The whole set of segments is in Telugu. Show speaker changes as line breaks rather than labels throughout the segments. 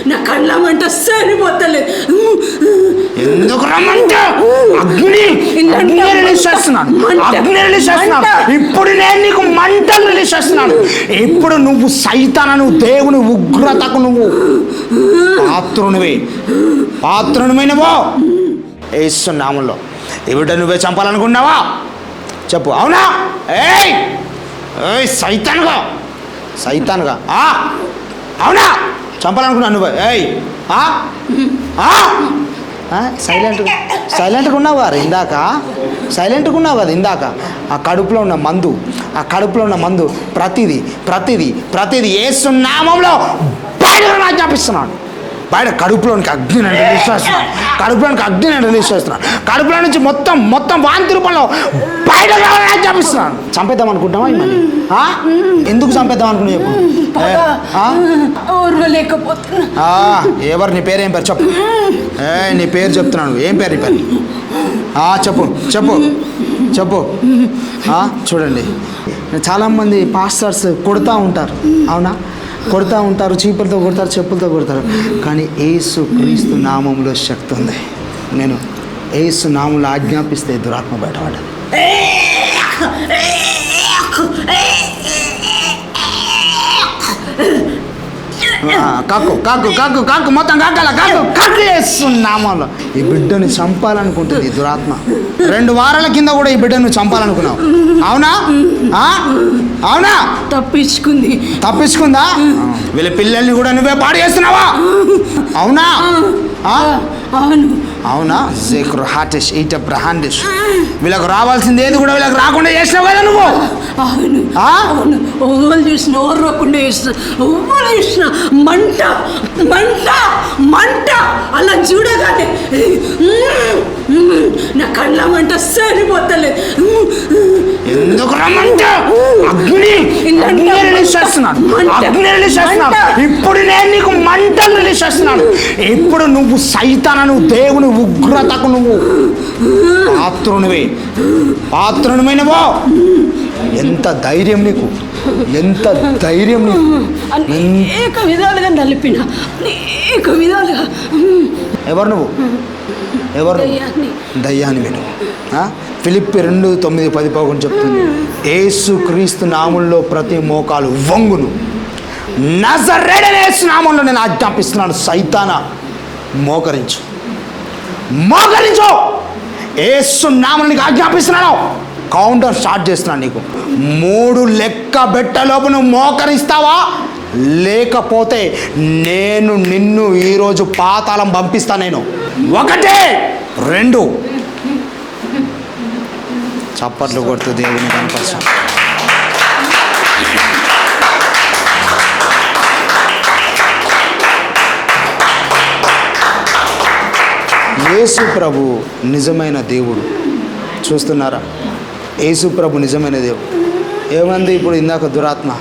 నా కళ్ళమంట సరిపోతలేదు.
ఎందుకు రమ్మంటే అగ్ని రిలీజ్ చేస్తున్నాను. ఇప్పుడు నేను నీకు మంటలు రిలీజ్ చేస్తున్నాను. ఇప్పుడు నువ్వు సైతాను దేవుని ఉగ్రతకు నువ్వు పాత్రునివైనవో యేసు నామములో. ఈ బిడ్డ నువ్వే చంపాలనుకున్నావా చెప్పు. అవునా? ఏయ్ సైతానుగా అవునా? చంపాలనుకున్నా నువ్వు? సైలెంట్గా ఉన్నావు కదా ఇందాక. ఆ కడుపులో ఉన్న మందు ప్రతిదీ యేసు నామములో బయటకు ఆజ్ఞాపిస్తున్నాను. బయట కడుపులోనికి అగ్ని రిలీజ్ చేస్తున్నాను. కడుపులో నుంచి మొత్తం వాంతి రూపంలో బయటకు ఆజ్ఞాపిస్తున్నాను. చంపేద్దాం అనుకుంటావా ఇవన్నీ? ఎందుకు చంపేద్దాం అనుకున్నా చెప్పు. ఎవరు నీ పేరు? ఏం పేరు చెప్పు. నీ పేరు చెప్తున్నాను. ఏం పేరు నీ పేరు? చెప్పు. చూడండి, చాలామంది పాస్టర్స్ కొడుతూ ఉంటారు. అవునా? కొడుతూ ఉంటారు, చీపులతో కొడతారు, చెప్పులతో కొడతారు. కానీ యేసు క్రీస్తు నామములో శక్తి ఉంది. నేను యేసు నామములో ఆజ్ఞాపిస్తే దురాత్మ బయటపడదు. కాకు మొత్తం కాకు యేసు నామములో. ఈ బిడ్డని చంపాలనుకుంటుంది ఈ దురాత్మ. 2 వారాల కింద కూడా ఈ బిడ్డను చంపాలనుకున్నావు. అవునా? తప్పించుకుందా? వీళ్ళ పిల్లల్ని కూడా నువ్వే పాడు చేస్తున్నావా? అవునా? వీళ్ళకు రావాల్సింది ఏది కూడా వీళ్ళకి రాకుండా చేసినావు కదా నువ్వు.
మంట అలా చూడగానే నా కళ్ళమంట సరిపోతలేదు.
ఎందుకు రమ్మంటే అగ్ని రిలీజ్ చేస్తున్నాను. ఇప్పుడు నేను నీకు మంటలు రిలీజ్ చేస్తున్నాను. ఇప్పుడు నువ్వు సైతాను దేవుని ఉగ్రతకు నువ్వు పాత్రునివైనవో. ఎంత ధైర్యం నీకు!
అనేక విధాలుగా నలిపిన, అనేక విధాలుగా.
ఎవరు నువ్వు? దయ్యాన్ని విను. ఫిలిప్పీ 2:9-10 చెప్తుంది. యేసు క్రీస్తు నామములో ప్రతి మోకాలు వంగును. నజరేయుడైన యేసు నామములో నేను ఆజ్ఞాపిస్తున్నాను, సైతానా మోకరించు. యేసు నామములో నీకు ఆజ్ఞాపిస్తున్నాను. కౌంటర్ స్టార్ట్ చేస్తున్నాను. నీకు 3 లెక్క బెట్టలోపు నువ్వు మోకరిస్తావా? లేకపోతే నేను నిన్ను ఈరోజు పాతాళం పంపిస్తా. నేను 1 2 చప్పట్లు కొడుతూ దేవుని కనపరచు. యేసు ప్రభు నిజమైన దేవుడు. చూస్తున్నారా? యేసు ప్రభు నిజమైన దేవుడు. ఏమంది ఇప్పుడు ఇందాక దురాత్మ,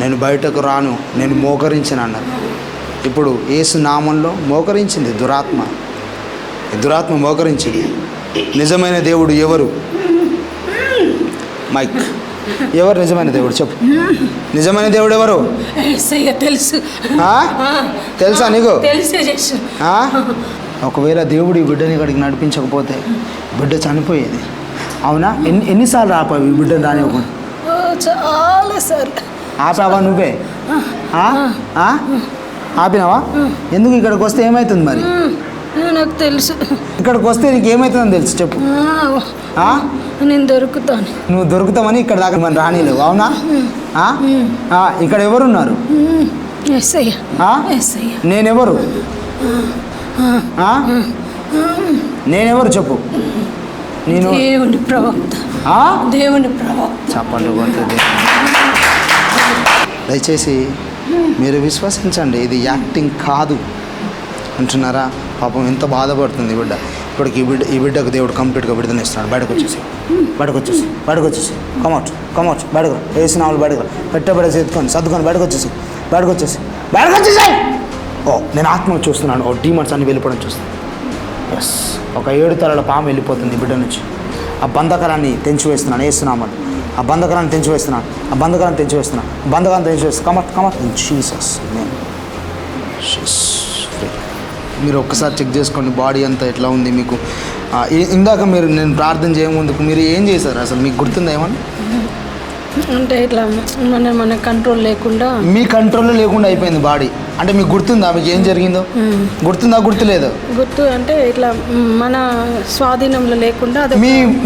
నేను బయటకు రాను, నేను మోకరించను అన్నారు. ఇప్పుడు యేసు నామంలో మోకరించింది దురాత్మ. మోకరించింది. నిజమైన దేవుడు ఎవరు? మైక్, ఎవరు నిజమైన దేవుడు చెప్పు. నిజమైన దేవుడు ఎవరు? తెలుసా నీకు? ఒకవేళ దేవుడు ఈ బిడ్డని ఇక్కడికి నడిపించకపోతే బిడ్డ చనిపోయేది. అవునా? ఎన్నిసార్లు ఆపావు ఈ బిడ్డను రానివ్వకుండా?
చాలాసార్లు.
ఆపావా నువ్వే? ఆపినావా? ఎందుకు? ఇక్కడికి వస్తే ఏమవుతుంది మరి?
నాకు తెలుసు.
ఇక్కడికి వస్తే నీకు ఏమవుతుందని తెలుసు చెప్పు.
నేను దొరుకుతాను.
నువ్వు దొరుకుతావని ఇక్కడ దాకా మనం రానిలేవు. అవునా? ఇక్కడ ఎవరున్నారు? నేనెవరు? నేనెవరు చెప్పు. నేను
దేవుని ప్రవక్త.
చెప్పండి. దయచేసి మీరు విశ్వసించండి, ఇది యాక్టింగ్ కాదు అంటున్నారా? పాపం ఎంత బాధపడుతుంది బిడ్డ. ఇప్పటికి ఈ బిడ్డకు దేవుడు కంప్లీట్గా విడుదల ఇస్తున్నాడు. బయటకు వచ్చేసి కమౌట్ బయటకు వేసిన వాళ్ళు బయటకు పెట్టబడి సర్దుకొని బయటకు వచ్చేసి నేను ఆత్మను చూస్తున్నాను. డీమన్స్ అన్ని వెళ్ళిపోవడం చూస్తున్నాను. ఎస్, ఒక 7 తలల పాము వెళ్ళిపోతుంది బిడ్డ నుంచి. ఆ బంధకరాన్ని తెంచివేస్తున్నాను వేస్తున్నామని. ఆ బంధకాలను తెంచివేస్తున్నాను, ఆ బంధకాలను తెంచివేస్తున్నాను, బంధకాలను తెంచివేస్తున్నాను. కమట్ ఇన్ జీసస్ నేమ్. మీరు ఒక్కసారి చెక్ చేసుకోండి బాడీ అంతా ఎట్లా ఉంది మీకు. ఇందాక నేను ప్రార్థన చేయముందుకు మీరు ఏం చేశారు అసలు మీకు గుర్తుందా ఏమన్నా?
అంటే ఇట్లా మన కంట్రోల్ లేకుండా
మీ కంట్రోల్లో లేకుండా అయిపోయింది బాడీ. అంటే మీకు గుర్తుందా మీకు ఏం జరిగిందో? గుర్తుందా గుర్తులేదు?
గుర్తు అంటే ఇట్లా మన స్వాధీనంలో లేకుండా అది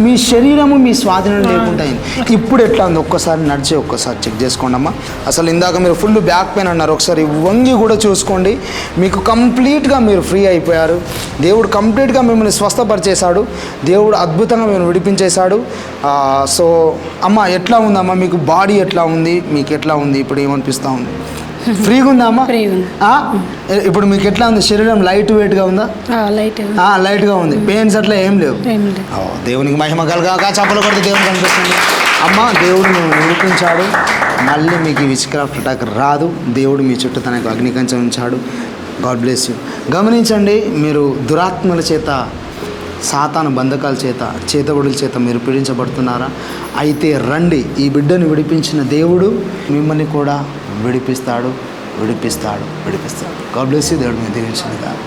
మీ శరీరము మీ స్వాధీనం లేకుండా అయింది. ఇప్పుడు ఎట్లా ఉంది ఒక్కసారి నడిచి ఒక్కసారి చెక్ చేసుకోండి అమ్మా. అసలు ఇందాక మీరు ఫుల్ బ్యాక్ పెయిన్ అన్నారు, ఒకసారి వంగి కూడా చూసుకోండి. మీకు కంప్లీట్గా మీరు ఫ్రీ అయిపోయారు. దేవుడు కంప్లీట్గా మిమ్మల్ని స్వస్థపరిచేశాడు. దేవుడు అద్భుతంగా మిమ్మల్ని విడిపించేశాడు. సో అమ్మ ఎట్లా ఉందమ్మా మీకు? బాడీ ఎట్లా ఉంది? మీకు ఎట్లా ఉంది? ఇప్పుడు ఏమనిపిస్తూ ఉంది? ఫ్రీగా ఉందా అమ్మా? ఇప్పుడు మీకు ఎట్లా ఉంది? శరీరం లైట్ వెయిట్గా ఉందా? లైట్గా ఉంది. పెయిన్స్ అట్లా ఏం లేవు. దేవునికి మహిమ కలగాక చప్పలు కొడితే దేవునికి కనిపిస్తుంది. అమ్మ దేవుడు మిమ్మల్ని విడిపించాడు. మళ్ళీ మీకు ఈ విచ్క్రాఫ్ట్ అటాక్ రాదు. దేవుడు మీ చుట్టూ తనకు అగ్నికంచం ఉంచాడు. God bless you. గమనించండి, మీరు దురాత్మల చేత, సాతాను బంధకాల చేత, చేతబడుల చేత మీరు పీడించబడుతున్నారా? అయితే రండి, ఈ బిడ్డను విడిపించిన దేవుడు మిమ్మల్ని కూడా విడిపిస్తాడు. God bless you. దేవుడు మీరు దీవించండి.